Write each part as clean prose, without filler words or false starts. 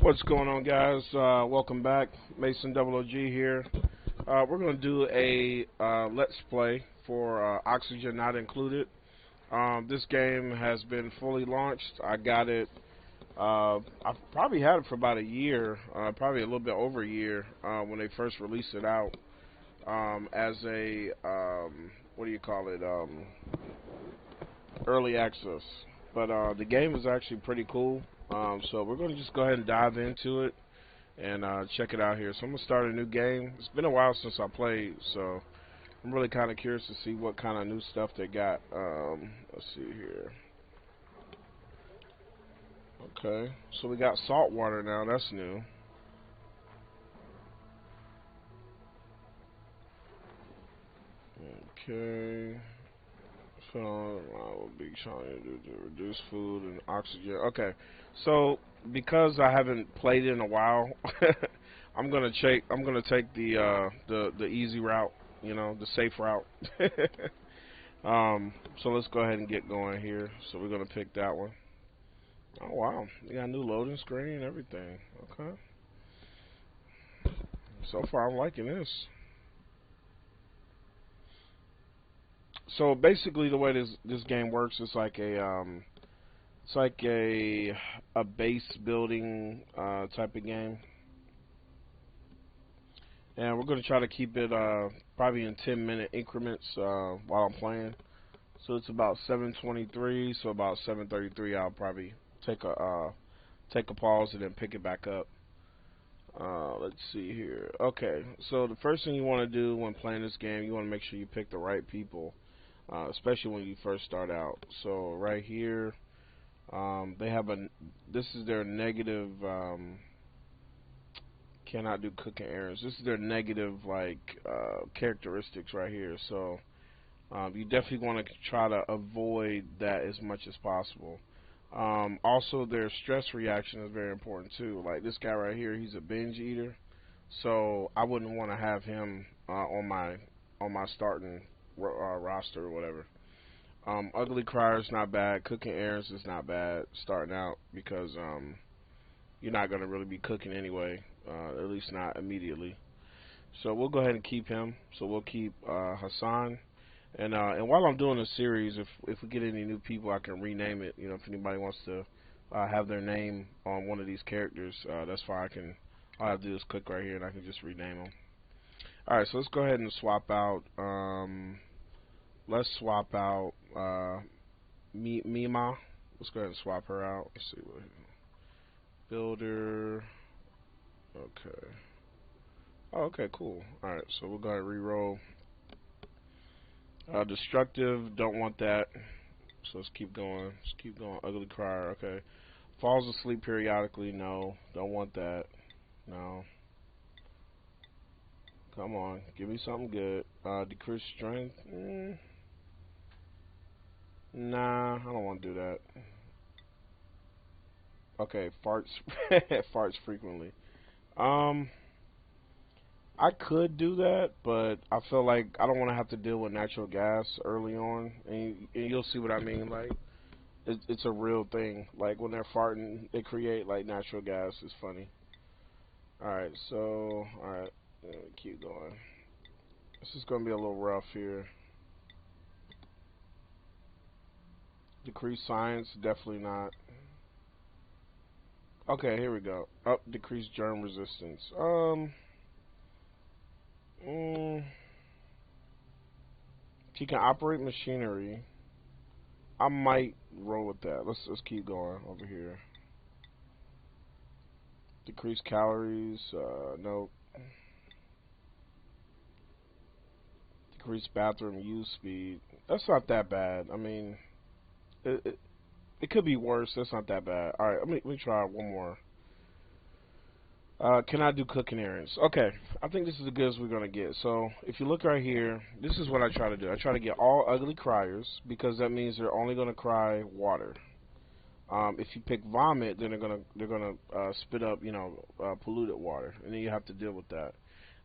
What's going on, guys? Welcome back. Mason Double OG here. We're going to do a Let's Play for Oxygen Not Included. This game has been fully launched. I got it. I probably had it for about a year, probably a little bit over a year when they first released it out as a, what do you call it, early access. But the game is actually pretty cool. So we're going to just go ahead and dive into it and check it out here. So I'm going to start a new game. It's been a while since I played, so I'm really kind of curious to see what kind of new stuff they got. Let's see here. Okay, so we got salt water now. That's new. Okay. So I will be trying to reduce food and oxygen. Okay, so because I haven't played it in a while, I'm gonna take the easy route, the safe route. So let's go ahead and get going here. So we're gonna pick that one. Oh wow, we got a new loading screen and everything. Okay. So far I'm liking this. So basically, the way this game works is like a base building type of game, and we're gonna try to keep it probably in 10-minute increments while I'm playing. So it's about 7:23, so about 7:33 I'll probably take a pause and then pick it back up. Let's see here. Okay, so the first thing you want to do when playing this game, you want to make sure you pick the right people. Especially when you first start out. So right here, they have this is their negative, cannot do cooking errands. This is their negative, like, characteristics right here. So you definitely want to try to avoid that as much as possible. Also, their stress reaction is very important too. Like this guy right here, he's a binge eater. So I wouldn't want to have him on my starting roster or whatever. Ugly crier is not bad. Cooking errands is not bad starting out because you're not gonna really be cooking anyway, at least not immediately. So we'll go ahead and keep him. So we'll keep Hassan. And while I'm doing this series, if we get any new people, I can rename it. If anybody wants to have their name on one of these characters, that's fine. All I have to do is click right here and I can just rename them. Alright, so let's go ahead and swap out. Let's swap out Mima. Let's go ahead and swap her out. Let's see what builder. Okay. Oh, okay, cool. Alright, so we'll go ahead and re-roll. Destructive, don't want that. So let's keep going. Let's keep going. Ugly crier, okay. Falls asleep periodically, no. Don't want that. No. Come on, give me something good. Decrease strength. Nah, I don't want to do that. Okay, farts. Farts frequently. I could do that, but I feel like I don't want to have to deal with natural gas early on, and you'll see what I mean. Like, it's a real thing. Like when they're farting, they create like natural gas. It's funny. Alright, so alright, keep going. This is gonna be a little rough here. Decrease science, definitely not. Okay, here we go. Decrease germ resistance. She can operate machinery. I might roll with that. Let's keep going over here. Decrease calories. Nope. Decrease bathroom use speed. That's not that bad. I mean, it could be worse. That's not that bad. All right, let me try one more. Can I do cooking errands? Okay, I think this is as good as we're gonna get. So if you look right here, this is what I try to do. I try to get all ugly criers because that means they're only gonna cry water. If you pick vomit, then they're gonna spit up, polluted water, and then you have to deal with that.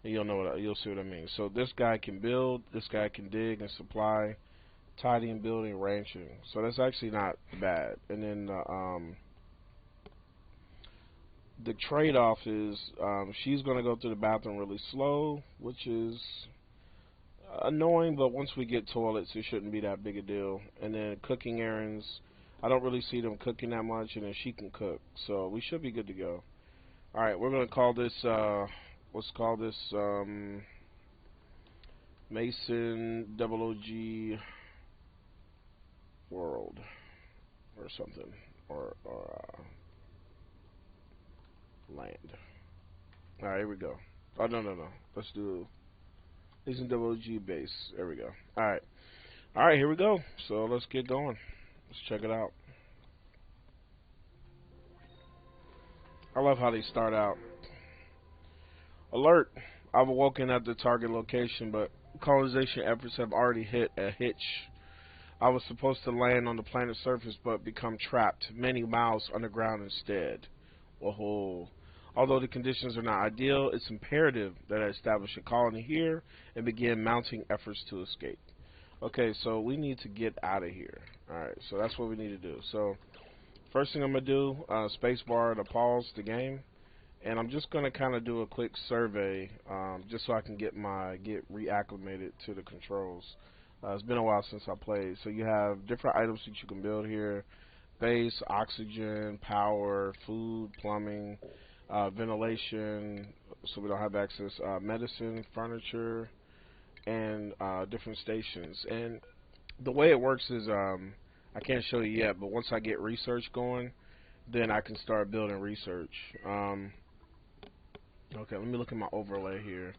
And you'll see what I mean. So this guy can build, this guy can dig and supply, tidying, building, ranching. So that's actually not bad. And then The trade-off is she's going to go to the bathroom really slow, which is annoying, but once we get toilets, it shouldn't be that big a deal. And then cooking errands, I don't really see them cooking that much, and then she can cook, so we should be good to go. All right, we're going to call this, let's call this Mason Double OG World or something, or land. All right, here we go. Oh, no, no, no. Let's do Mason Double OG base. There we go. All right. All right, here we go. So let's get going. Let's check it out. I love how they start out. Alert! I've awoken at the target location, but colonization efforts have already hit a hitch. I was supposed to land on the planet's surface, but become trapped many miles underground instead. Whoa. Although the conditions are not ideal, it's imperative that I establish a colony here and begin mounting efforts to escape. Okay, so we need to get out of here. Alright, so that's what we need to do. So, first thing I'm going to do, spacebar to pause the game. And I'm just going to kind of do a quick survey, just so I can get reacclimated to the controls. It's been a while since I played. So you have different items that you can build here: base, oxygen, power, food, plumbing, ventilation, so we don't have access, medicine, furniture, and different stations. And the way it works is, I can't show you yet, but once I get research going, then I can start building research. Okay, let me look at my overlay here.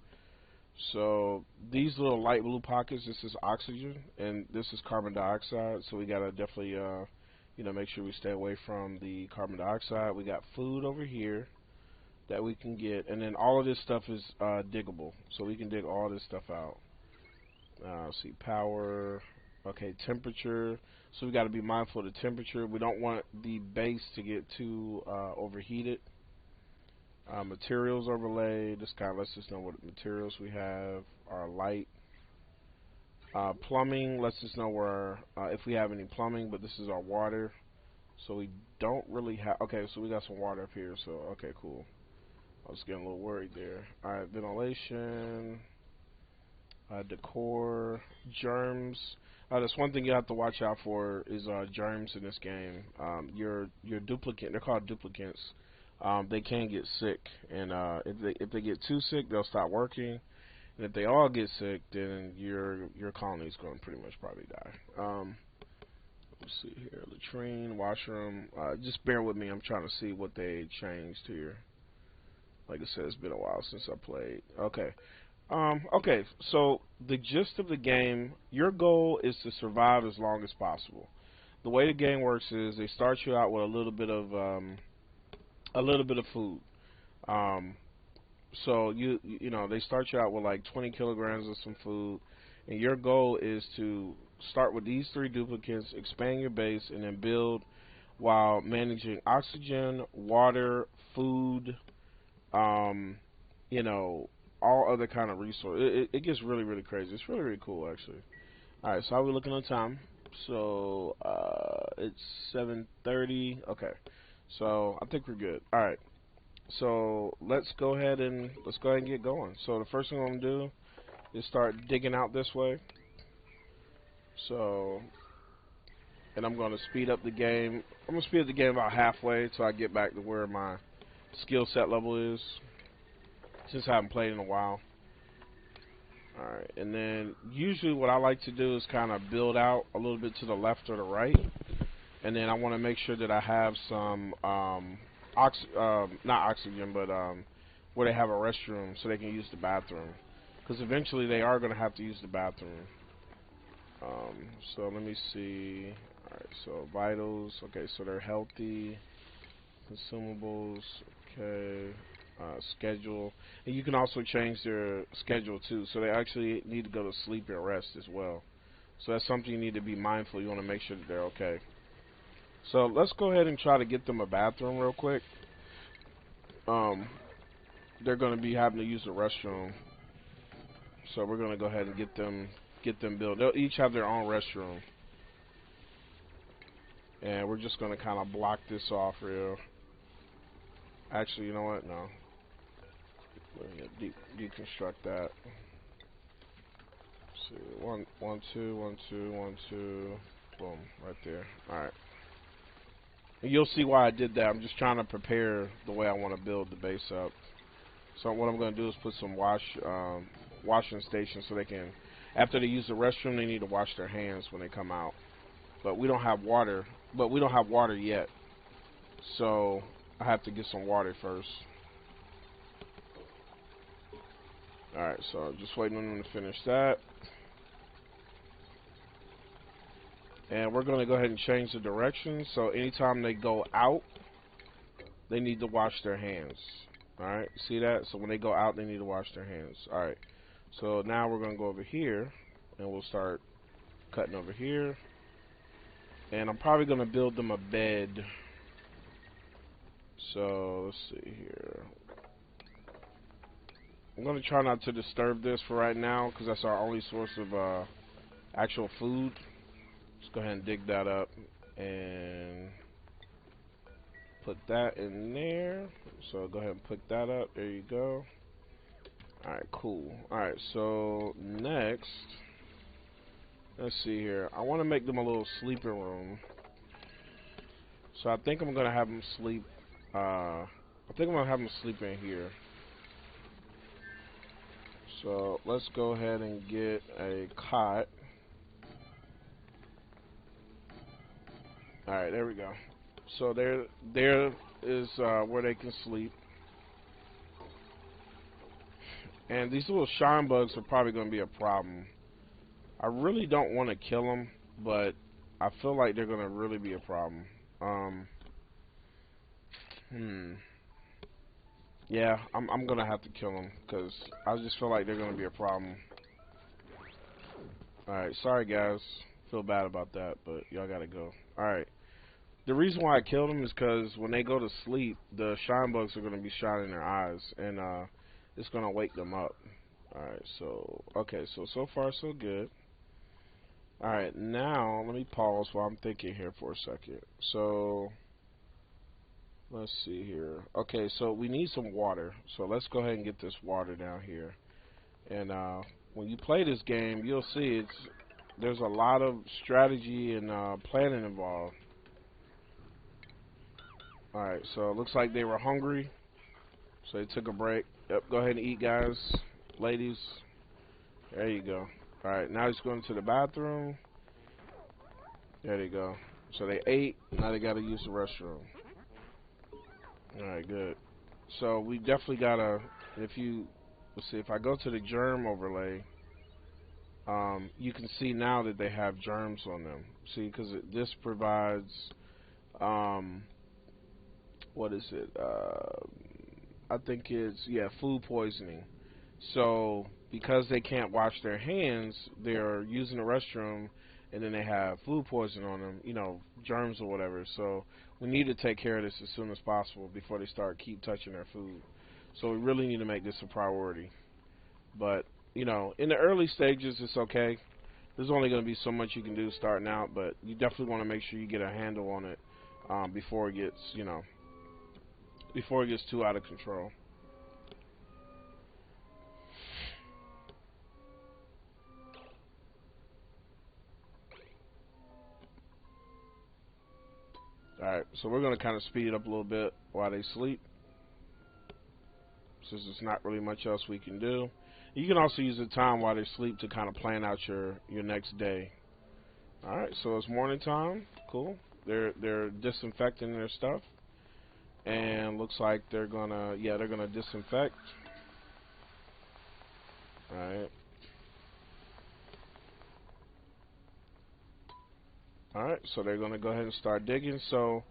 So these little light blue pockets, this is oxygen, and this is carbon dioxide. So we gotta definitely, make sure we stay away from the carbon dioxide. We got food over here that we can get, and then all of this stuff is diggable, so we can dig all this stuff out. See, power. Okay, temperature. So we got to be mindful of the temperature. We don't want the base to get too overheated. Materials overlay. This kind of lets us know what materials we have. Our light. Plumbing lets us know where if we have any plumbing. But this is our water. So we don't really have. Okay, so we got some water up here. So okay, cool. I was getting a little worried there. All right, ventilation. Decor, germs. That's one thing you have to watch out for is germs in this game. Your duplicate, they're called duplicants. They can get sick, and if they get too sick, they'll stop working. And if they all get sick, then your colony is going to pretty much probably die. Let's see here, latrine, washroom. Just bear with me. I'm trying to see what they changed here. Like I said, it's been a while since I played. Okay. Okay, so the gist of the game, your goal is to survive as long as possible. The way the game works is they start you out with a little bit of food. So they start you out with like 20 kilograms of some food, and your goal is to start with these 3 duplicates, expand your base, and then build while managing oxygen, water, food, all other kind of resources. It gets really, really crazy. It's really, really cool, actually. All right, so how are we looking on time? So it's 7:30. Okay, so I think we're good. All right, so let's go ahead and get going. So the first thing I'm gonna do is start digging out this way. So, and I'm gonna speed up the game. I'm gonna speed up the game about halfway until I get back to where my skill set level is, since I haven't played in a while. Alright, and then usually what I like to do is kind of build out a little bit to the left or the right. And then I want to make sure that I have some, not oxygen, but where they have a restroom so they can use the bathroom. Because eventually they are going to have to use the bathroom. So let me see. Alright, so vitals. Okay, so they're healthy. Consumables. Okay. Schedule, and you can also change their schedule too, so they actually need to go to sleep and rest as well. So that's something you need to be mindful. You want to make sure that they're okay. So let's go ahead and try to get them a bathroom real quick. They're going to be having to use the restroom, so we're going to go ahead and get them built. They'll each have their own restroom, and we're just going to kind of block this off real. Actually, you know what? No. Deconstruct that. Let's see, one, two, one, two, one, two. Boom, right there. All right. And you'll see why I did that. I'm just trying to prepare the way I want to build the base up. So what I'm going to do is put some washing stations so they can, after they use the restroom, they need to wash their hands when they come out. But we don't have water. But we don't have water yet. So I have to get some water first. Alright, so just waiting on them to finish that. And we're going to go ahead and change the direction. So anytime they go out, they need to wash their hands. Alright, see that? So when they go out, they need to wash their hands. Alright, so now we're going to go over here. And we'll start cutting over here. And I'm probably going to build them a bed. So let's see here. I'm going to try not to disturb this for right now because that's our only source of actual food. Let's go ahead and dig that up and put that in there. So go ahead and put that up. There you go. Alright, cool. Alright, so next, let's see here. I want to make them a little sleeping room. So I think I'm going to have them sleep. I think I'm going to have them sleep in here. So let's go ahead and get a cot. Alright, there we go. So there is where they can sleep. And these little shine bugs are probably going to be a problem. I really don't want to kill them, but I feel like they're going to really be a problem. Yeah, I'm going to have to kill them because I just feel like they're going to be a problem. Alright, sorry guys. Feel bad about that, but y'all got to go. Alright. The reason why I killed them is because when they go to sleep, the shine bugs are going to be shining their eyes, and it's going to wake them up. Alright, so, okay, so far so good. Alright, now, let me pause while I'm thinking here for a second. So, let's see here. Okay, so we need some water, so let's go ahead and get this water down here. And when you play this game, you'll see there's a lot of strategy and planning involved. Alright, so it looks like they were hungry, so they took a break. Yep, go ahead and eat, guys, ladies. There you go. Alright, now he's going to the bathroom. There they go. So they ate, now they got to use the restroom. Alright, good. So we definitely got to, let's see, if I go to the germ overlay, you can see now that they have germs on them. See, because this provides, what is it? I think it's, yeah, food poisoning. So because they can't wash their hands, they're using the restroom, and then they have food poisoning on them, you know, germs or whatever. So we need to take care of this as soon as possible before they keep touching their food. So we really need to make this a priority. But, you know, in the early stages, it's okay. There's only going to be so much you can do starting out, but you definitely want to make sure you get a handle on it before it gets, you know, before it gets too out of control. Alright, so we're going to kind of speed it up a little bit while they sleep, since there's not really much else we can do. You can also use the time while they sleep to kind of plan out your next day. Alright, so it's morning time. Cool. They're disinfecting their stuff. And looks like they're gonna disinfect. Alright. Alright, so they're gonna go ahead and start digging. So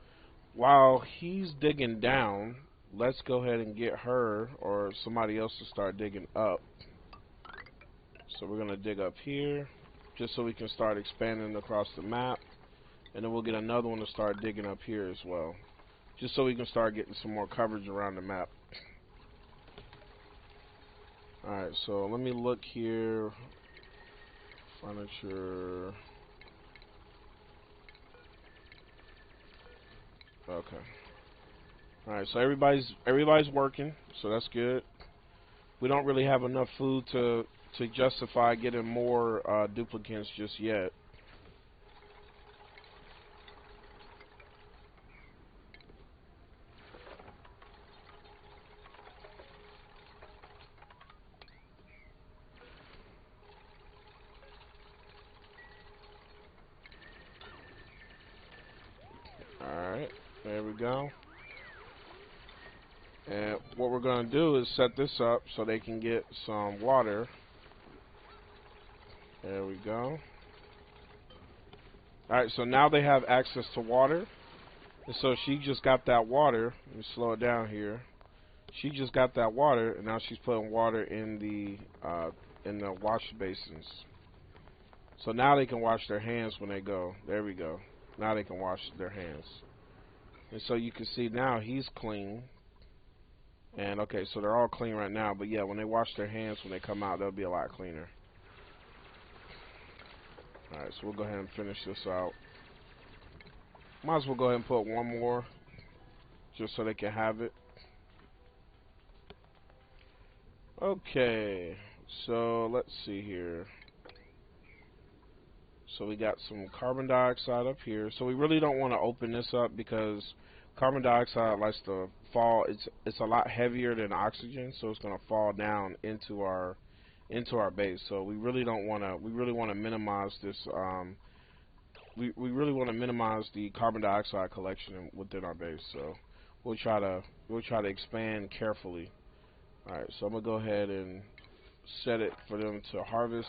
while he's digging down, let's go ahead and get her or somebody else to start digging up. So we're gonna dig up here just so we can start expanding across the map, and then we'll get another one to start digging up here as well, just so we can start getting some more coverage around the map. Alright, so let me look here. Furniture. Okay. All right, so everybody's working, so that's good. We don't really have enough food to justify getting more duplicants just yet. All right, there we go. And what we're going to do is set this up so they can get some water. There we go. Alright, so now they have access to water. And so she just got that water. Let me slow it down here. She just got that water, and now she's putting water in the wash basins. So now they can wash their hands when they go. There we go. Now they can wash their hands. And so you can see now he's clean. And okay, so they're all clean right now. But yeah, when they wash their hands when they come out, they'll be a lot cleaner. Alright, so we'll go ahead and finish this out. Might as well go ahead and put one more just so they can have it. Okay, so let's see here. So we got some carbon dioxide up here. So we really don't want to open this up because carbon dioxide likes to fall. It's a lot heavier than oxygen, so it's going to fall down into our base. So we really don't want to. We really want to minimize this. We really want to minimize the carbon dioxide collection within our base. So we'll try to expand carefully. All right. So I'm gonna go ahead and set it for them to harvest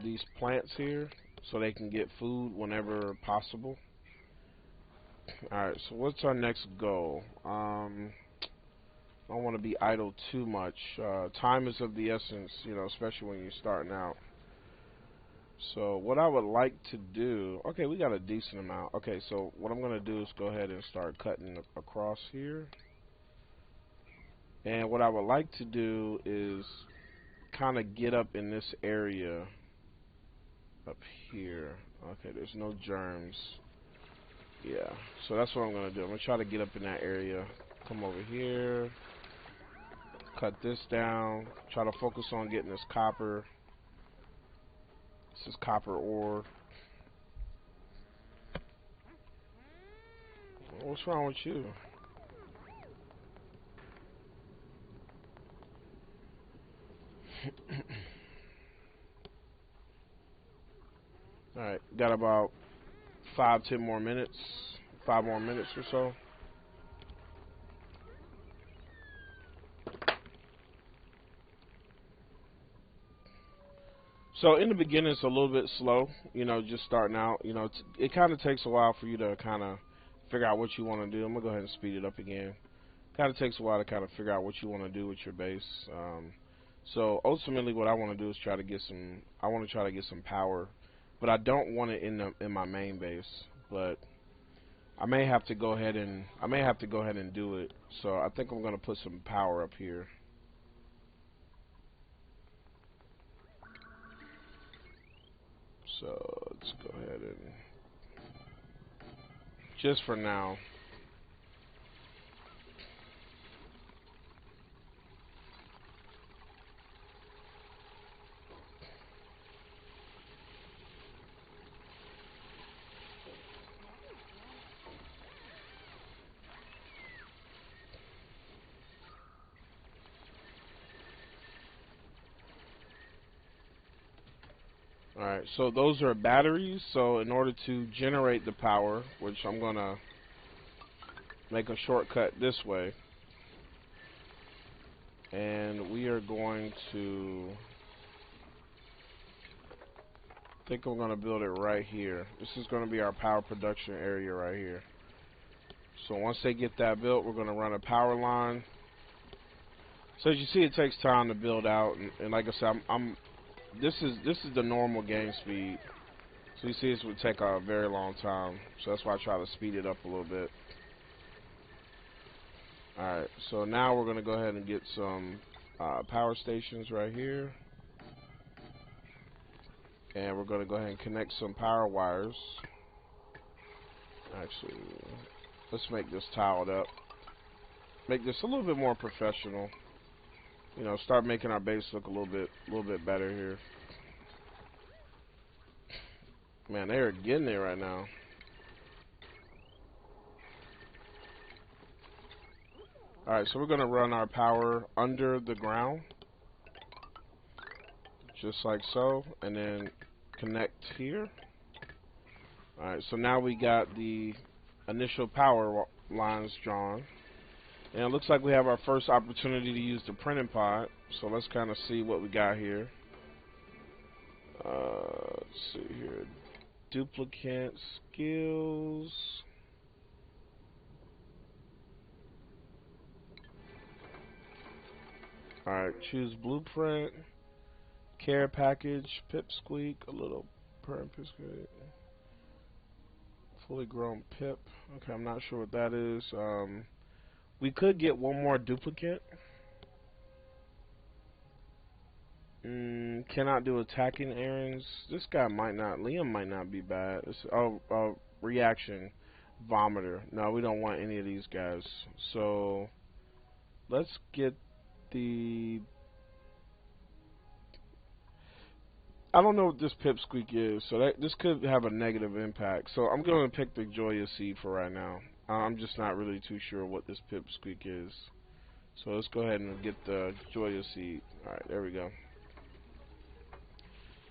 these plants here, so they can get food whenever possible. Alright, so what's our next goal? I don't want to be idle too much. Time is of the essence, you know, especially when you're starting out. So what I would like to do, okay, we got a decent amount. Okay, so what I'm going to do is go ahead and start cutting across here. And what I would like to do is kind of get up in this area up here. Okay, there's no germs. Yeah, so that's what I'm going to do. I'm going to try to get up in that area. Come over here. Cut this down. Try to focus on getting this copper. This is copper ore. What's wrong with you? Alright, got about 5-10 more minutes. 5 more minutes or so. So in the beginning, it's a little bit slow, you know, just starting out. You know, it kind of takes a while for you to kind of figure out what you want to do. I'm gonna go ahead and speed it up again. Kind of takes a while to kind of figure out what you want to do with your base. So ultimately, what I want to do is try to get some. I want to try to get some power, but I don't want it in my main base. But I may have to go ahead and do it. So I think I'm gonna put some power up here. So let's go ahead and just for now. Alright, so those are batteries. So in order to generate the power, which I'm gonna make a shortcut this way, and we are going to, I think I'm gonna build it right here. This is gonna be our power production area right here. So once they get that built, we're gonna run a power line. So as you see, it takes time to build out, and like I said, this is the normal game speed. So you see, this would take a very long time. So that's why I try to speed it up a little bit. Alright, so now we're going to go ahead and get some power stations right here. And we're going to go ahead and connect some power wires. Actually, Let's make this tiled up. Make this a little bit more professional. You know, start making our base look a little bit better here. Man, they are getting it right now. Alright, so we're going to run our power under the ground. Just like so. And then connect here. Alright, so now we got the initial power lines drawn. And it looks like we have our first opportunity to use the printing pod. So let's kind of see what we got here. Let's see here. Duplicate skills. Alright, choose blueprint, care package, pipsqueak, a little pipsqueak, fully grown pip. Okay, I'm not sure what that is. We could get one more duplicate. Cannot do attacking errands. This guy might not. Liam might not be bad. It's, reaction, vomiter. No, we don't want any of these guys. So let's get the. I don't know what this pipsqueak is, so this could have a negative impact. So I'm going to pick the Joya seed for right now. I'm just not really too sure what this pipsqueak is. So let's go ahead and get the Joya seed. Alright, there we go.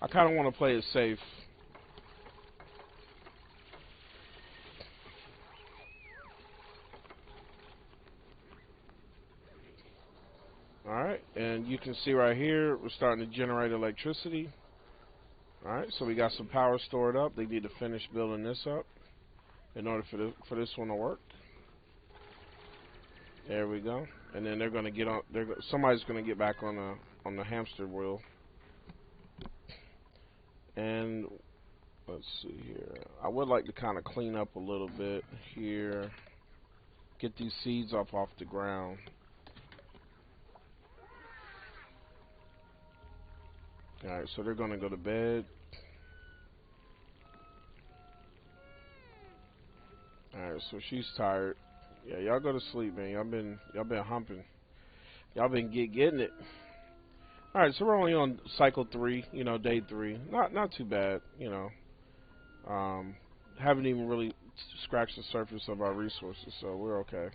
I kind of want to play it safe. Alright, and you can see right here, we're starting to generate electricity. Alright, so we got some power stored up. They need to finish building this up in order for this one to work. There we go. And then they're going to get on. Somebody's going to get back on the hamster wheel. And let's see here. I would like to kind of clean up a little bit here. Get these seeds off the ground. Alright, so they're going to go to bed. Alright, so she's tired. Yeah, y'all go to sleep, man. Y'all been humping. Y'all been getting it. Alright, so we're only on cycle 3, you know, day 3. Not too bad, you know. Haven't even really scratched the surface of our resources, so we're okay.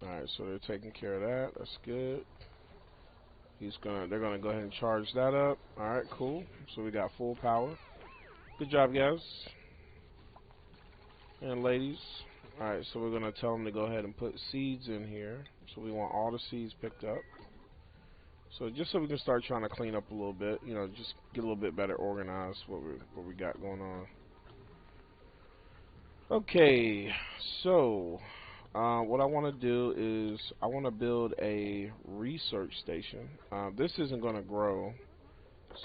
Alright, so they're taking care of that. That's good. They're gonna go ahead and charge that up. Alright, cool. So we got full power. Good job, guys. And ladies. Alright, so we're gonna tell them to go ahead and put seeds in here. So we want all the seeds picked up. So just so we can start trying to clean up a little bit, you know, just get a little bit better organized what we got going on. Okay, so what I want to do is I want to build a research station. This isn't going to grow,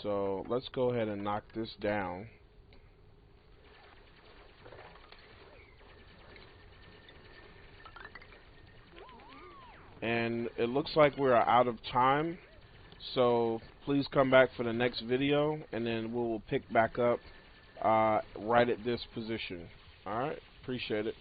so let's go ahead and knock this down. And it looks like we're out of time, so please come back for the next video, and then we'll pick back up right at this position. Alright, appreciate it.